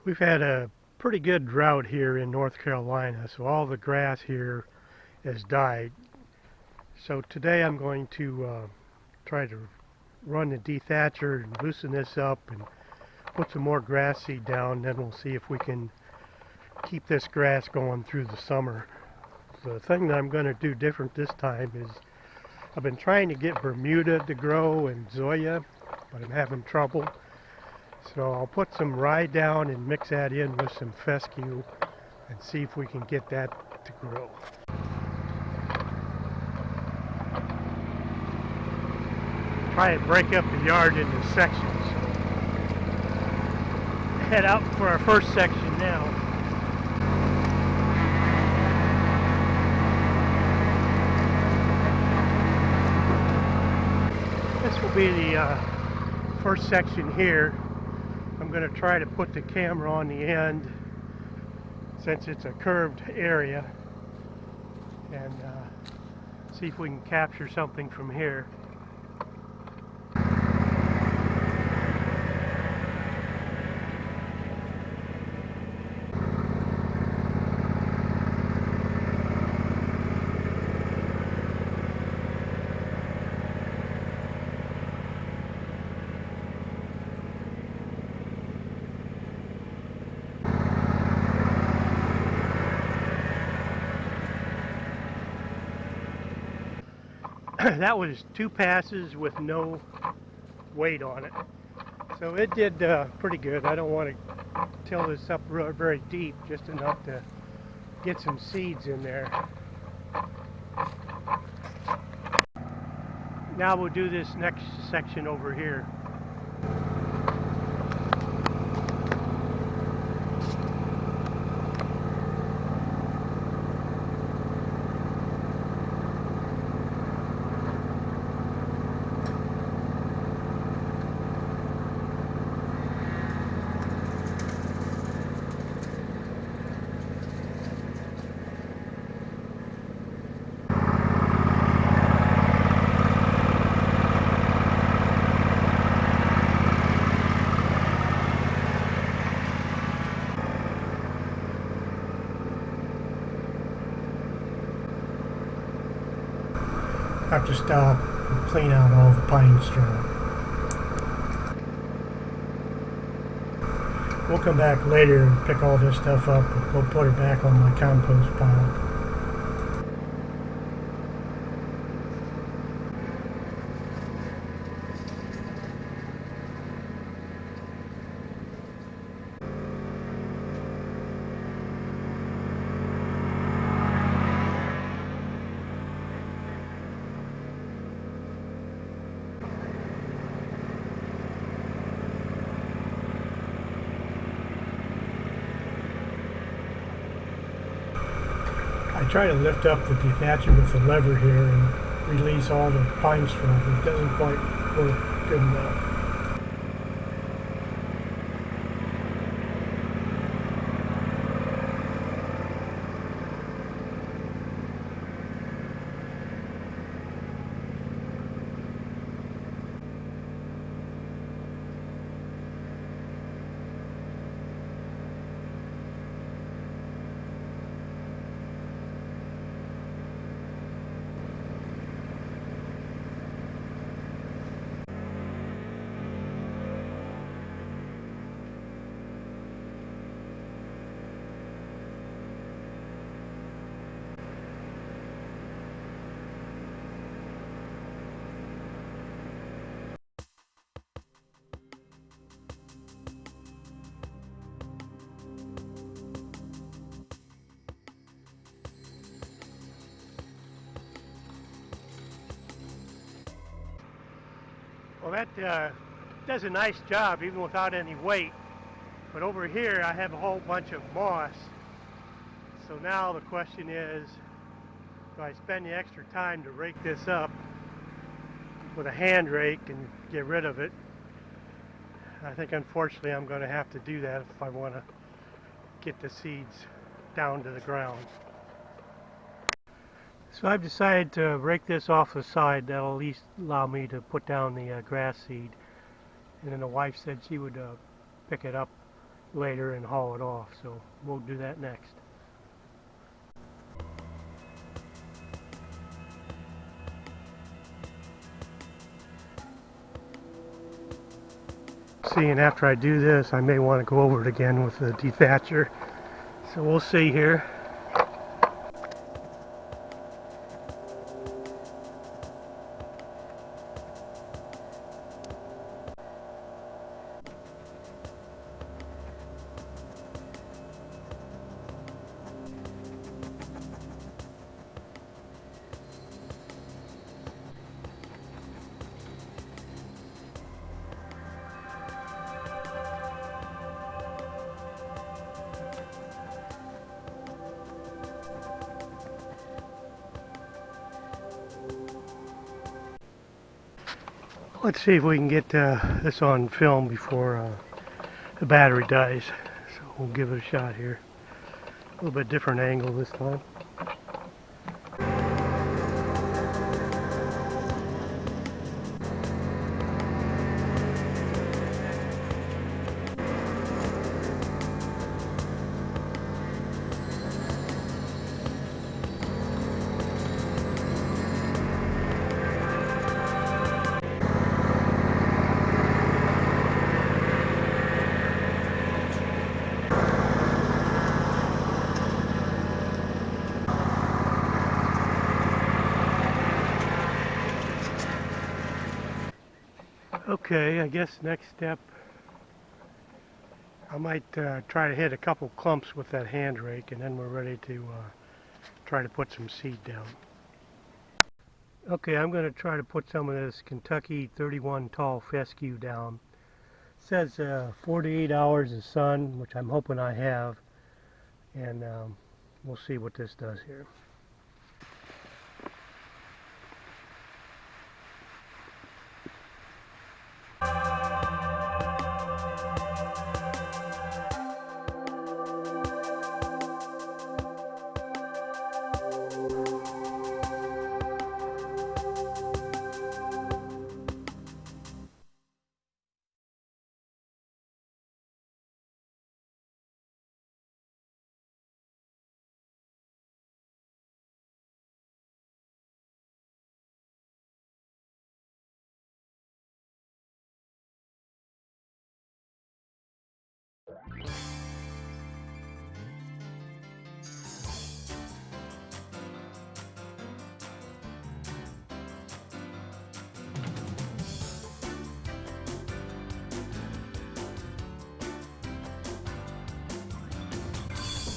We've had a pretty good drought here in North Carolina, so all the grass here has died. So today I'm going to try to run the De-thatcher and loosen this up and put some more grass seed down. Then we'll see if we can keep this grass going through the summer. The thing that I'm going to do different this time is I've been trying to get Bermuda to grow and Zoya, but I'm having trouble. So I'll put some rye down and mix that in with some fescue and see if we can get that to grow. Try and break up the yard into sections. Head out for our first section now. This will be the first section here. I'm going to try to put the camera on the end since it's a curved area and see if we can capture something from here. That was 2 passes with no weight on it, so it did pretty good. I don't want to till this up very deep, just enough to get some seeds in there. Now we'll do this next section over here. Have to stop and clean out all the pine straw. We'll come back later and pick all this stuff up and go put it back on my compost pile. I try to lift up the De-thatcher with the lever here and release all the pine straw, but it doesn't quite work good enough. Well, that does a nice job even without any weight. But over here I have a whole bunch of moss. So now the question is, do I spend the extra time to rake this up with a hand rake and get rid of it? I think unfortunately I'm going to have to do that if I want to get the seeds down to the ground. So I've decided to rake this off the side. That'll at least allow me to put down the grass seed. And then the wife said she would pick it up later and haul it off, so we'll do that next. See, and after I do this, I may want to go over it again with the De-thatcher, so we'll see here. Let's see if we can get this on film before the battery dies. So we'll give it a shot here. A little bit different angle this time. Okay, I guess next step, I might try to hit a couple clumps with that hand rake, and then we're ready to try to put some seed down. Okay, I'm going to try to put some of this Kentucky 31 tall fescue down. It says 48 hours of sun, which I'm hoping I have, and we'll see what this does here.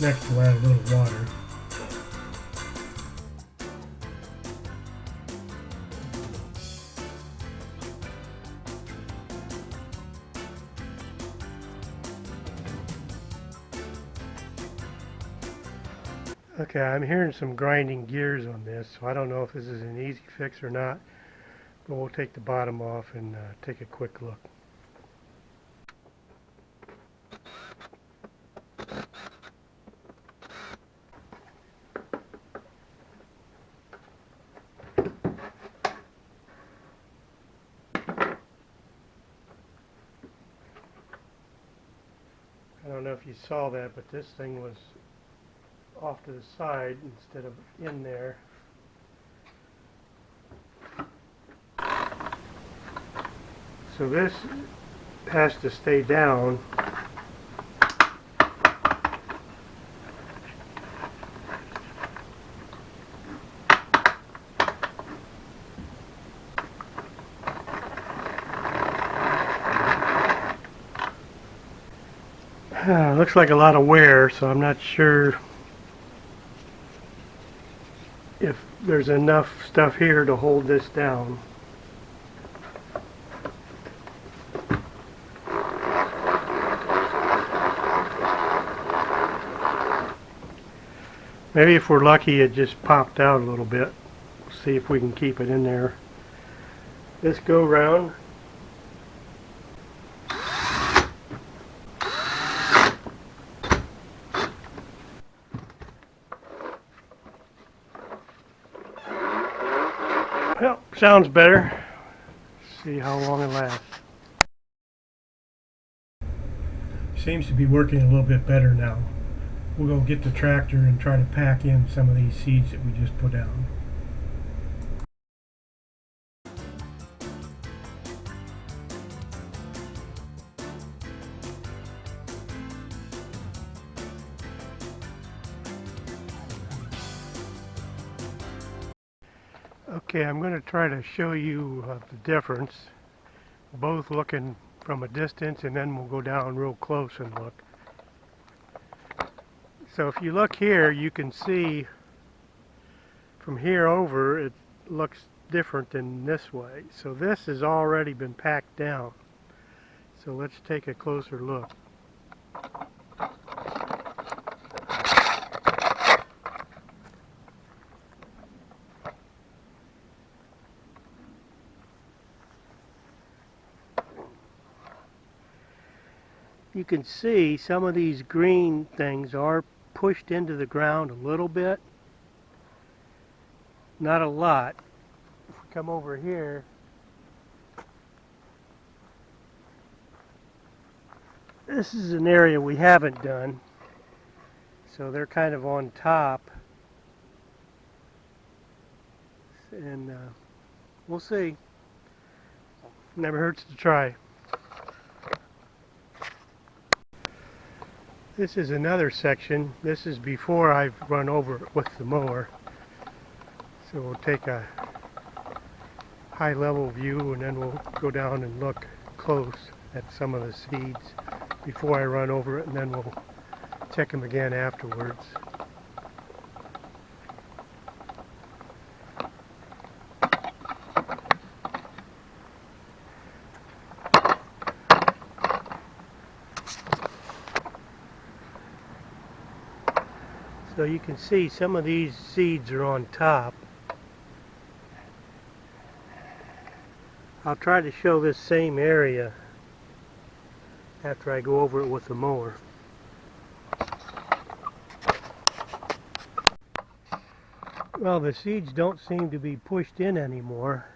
Next we'll add a little water. Okay, I'm hearing some grinding gears on this, so I don't know if this is an easy fix or not, but we'll take the bottom off and take a quick look. I don't know if you saw that, but this thing was off to the side instead of in there. So this has to stay down. Looks like a lot of wear, so I'm not sure if there's enough stuff here to hold this down. Maybe if we're lucky it just popped out a little bit. See if we can keep it in there. This go round. Well, sounds better. See how long it lasts. seems to be working a little bit better now. We'll go get the tractor and try to pack in some of these seeds that we just put down. Okay, I'm going to try to show you the difference, both looking from a distance, and then we'll go down real close and look. So if you look here, you can see from here over it looks different than this way. So this has already been packed down. So let's take a closer look. You can see some of these green things are pushed into the ground a little bit. Not a lot. If we come over here, this is an area we haven't done. So they're kind of on top. And we'll see. Never hurts to try. This is another section. This is before I've run over it with the mower. So we'll take a high level view and then we'll go down and look close at some of the seeds before I run over it, and then we'll check them again afterwards. So you can see some of these seeds are on top. I'll try to show this same area after I go over it with the mower. Well, the seeds don't seem to be pushed in anymore,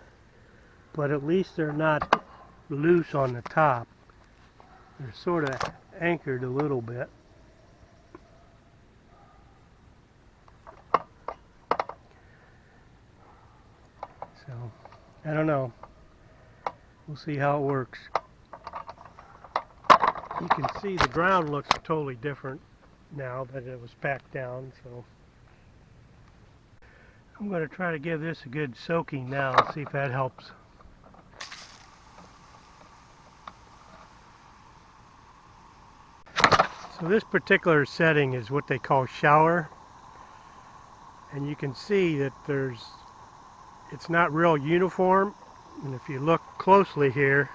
but at least they're not loose on the top. They're sort of anchored a little bit. So, I don't know. We'll see how it works. You can see the ground looks totally different now that it was packed down, so I'm going to try to give this a good soaking now and see if that helps. So this particular setting is what they call shower, and you can see that it's not real uniform, and if you look closely here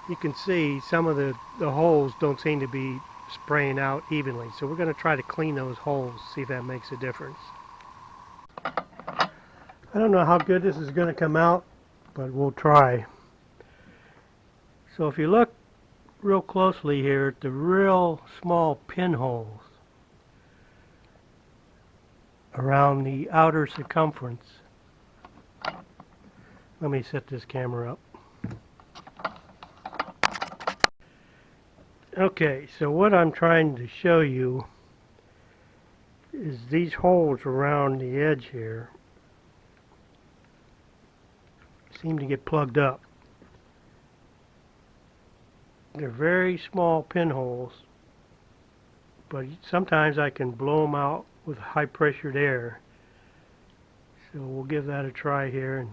you can see some of the holes don't seem to be spraying out evenly. So we're going to try to clean those holes, see if that makes a difference. I don't know how good this is going to come out, but we'll try. So if you look real closely here at the real small pinholes around the outer circumference. Let me set this camera up. Okay, so what I'm trying to show you is these holes around the edge here seem to get plugged up. They're very small pinholes, but sometimes I can blow them out with high pressured air. So we'll give that a try here and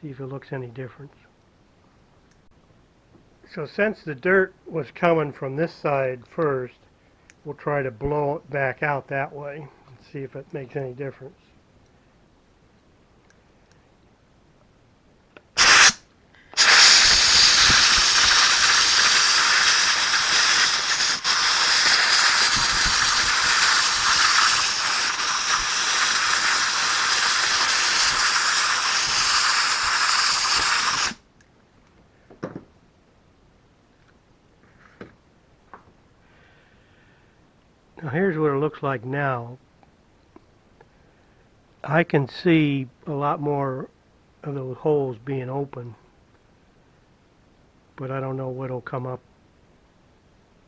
see if it looks any different. So since the dirt was coming from this side first, we'll try to blow it back out that way and see if it makes any difference. Now here's what it looks like now. I can see a lot more of those holes being open. but I don't know what'll come up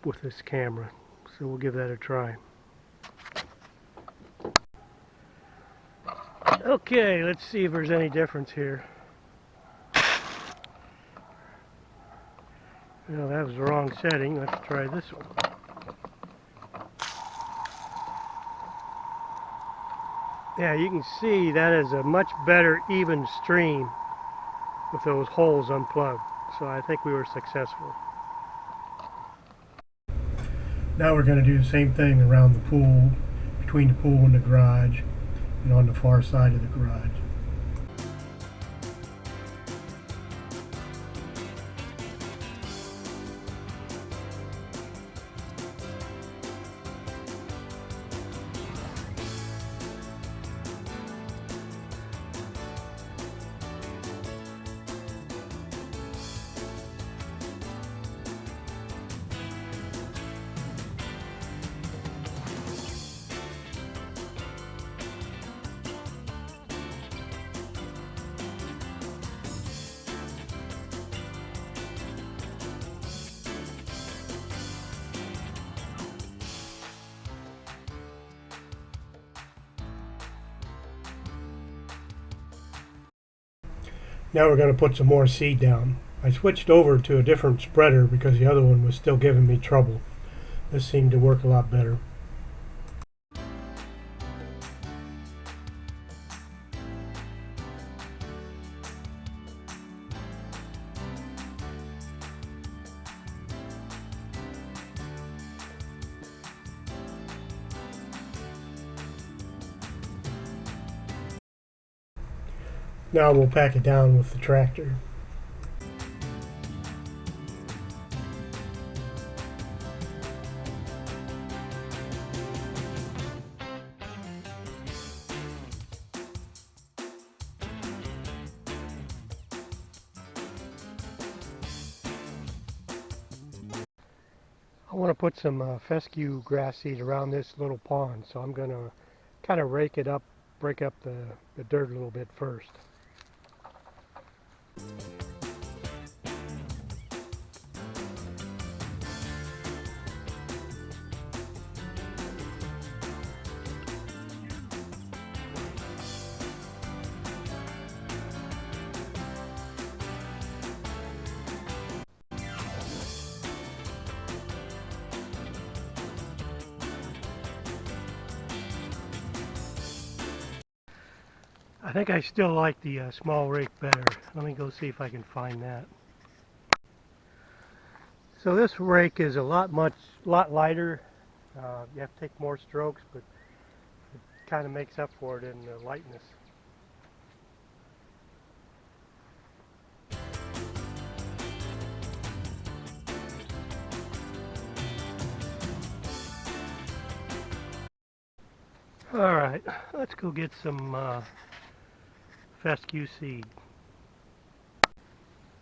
with this camera, so we'll give that a try. Okay, let's see if there's any difference here. Well, that was the wrong setting. Let's try this one. Yeah, you can see that is a much better even stream with those holes unplugged. So I think we were successful. Now we're going to do the same thing around the pool, between the pool and the garage, and on the far side of the garage. Now we're going to put some more seed down. I switched over to a different spreader because the other one was still giving me trouble. This seemed to work a lot better. Now we'll pack it down with the tractor. I want to put some fescue grass seed around this little pond, so I'm going to kind of rake it up, break up the dirt a little bit first. I think I still like the small rake better. Let me go see if I can find that. So this rake is a lot lighter. You have to take more strokes, but it kind of makes up for it in the lightness. All right, let's go get some fescue seed.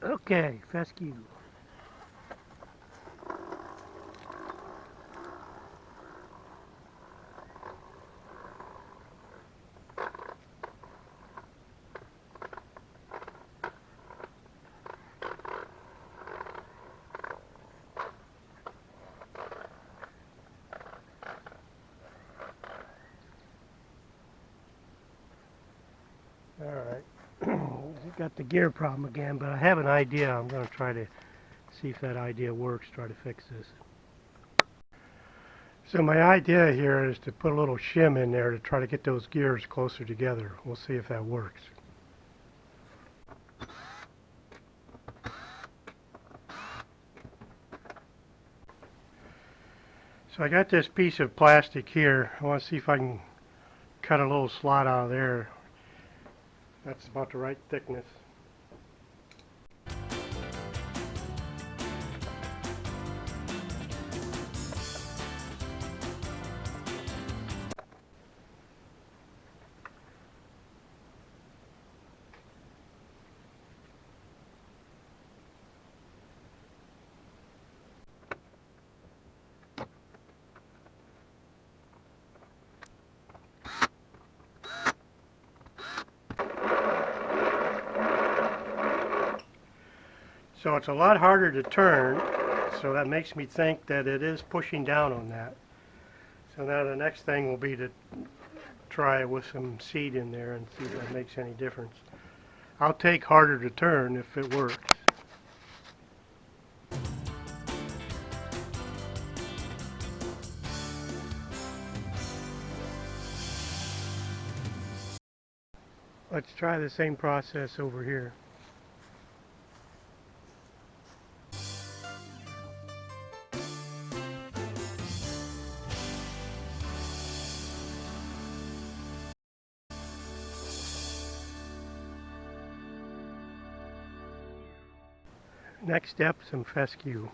Okay, fescue. All right, got the gear problem again, but I have an idea. I'm going to try to see if that idea works, try to fix this. So my idea here is to put a little shim in there to try to get those gears closer together. We'll see if that works. So I got this piece of plastic here. I want to see if I can cut a little slot out of there. That's about the right thickness. So it's a lot harder to turn, so that makes me think that it is pushing down on that. So now the next thing will be to try with some seed in there and see if that makes any difference. I'll take harder to turn if it works. Let's try the same process over here. Next step, some fescue.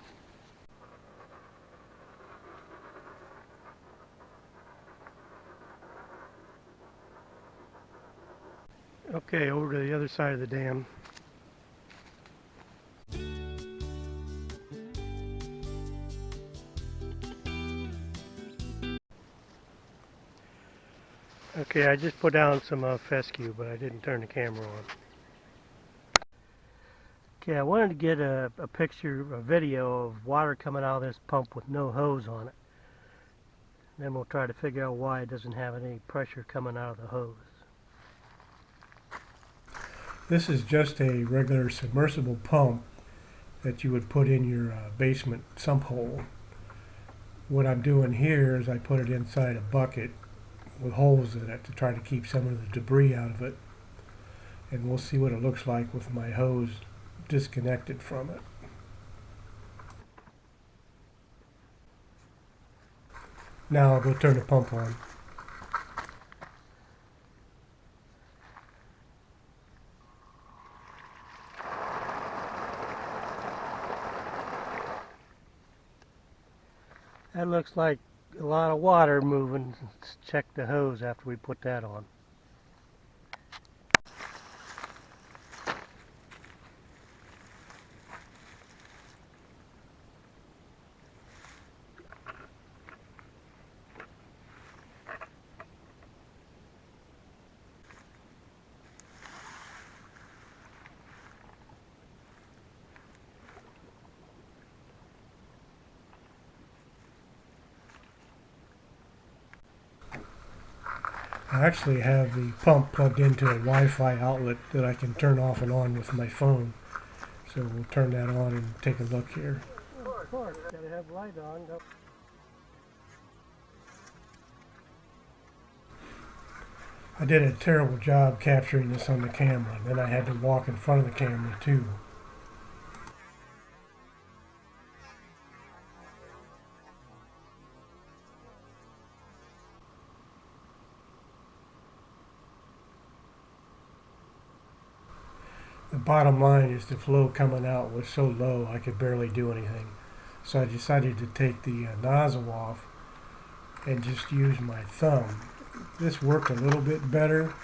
Okay, over to the other side of the dam. Okay, I just put down some fescue, but I didn't turn the camera on. Okay, I wanted to get a video of water coming out of this pump with no hose on it. Then we'll try to figure out why it doesn't have any pressure coming out of the hose. This is just a regular submersible pump that you would put in your basement sump hole. What I'm doing here is I put it inside a bucket with holes in it to try to keep some of the debris out of it. And we'll see what it looks like with my hose disconnected from it. Now I'll go turn the pump on. That looks like a lot of water moving. Let's check the hose after we put that on. I actually have the pump plugged into a Wi-Fi outlet that I can turn off and on with my phone. So we'll turn that on and take a look here. Of course, gotta have light on. I did a terrible job capturing this on the camera, and then I had to walk in front of the camera too. The bottom line is the flow coming out was so low I could barely do anything. So I decided to take the nozzle off and just use my thumb. This worked a little bit better.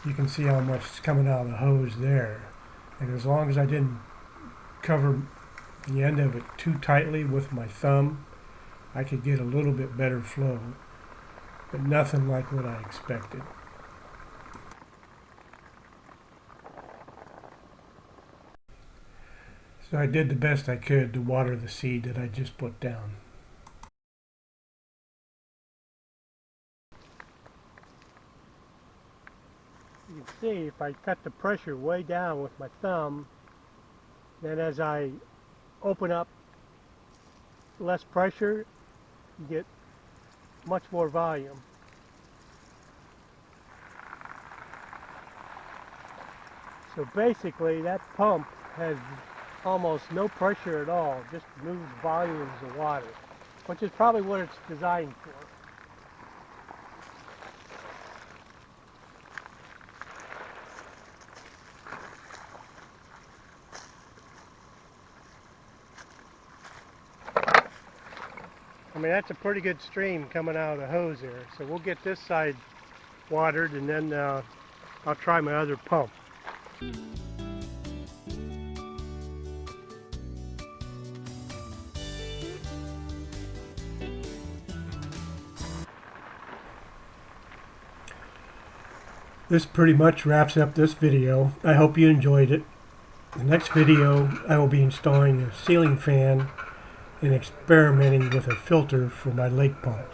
You can see how much is coming out of the hose there. And as long as I didn't cover the end of it too tightly with my thumb, I could get a little bit better flow. But nothing like what I expected. So I did the best I could to water the seed that I just put down. You can see if I cut the pressure way down with my thumb, then as I open up less pressure, you get much more volume. So basically that pump has almost no pressure at all, just moves volumes of water, which is probably what it's designed for. I mean, that's a pretty good stream coming out of the hose there. So we'll get this side watered, and then I'll try my other pump. This pretty much wraps up this video. I hope you enjoyed it. In the next video, I will be installing a ceiling fan and experimenting with a filter for my lake pump.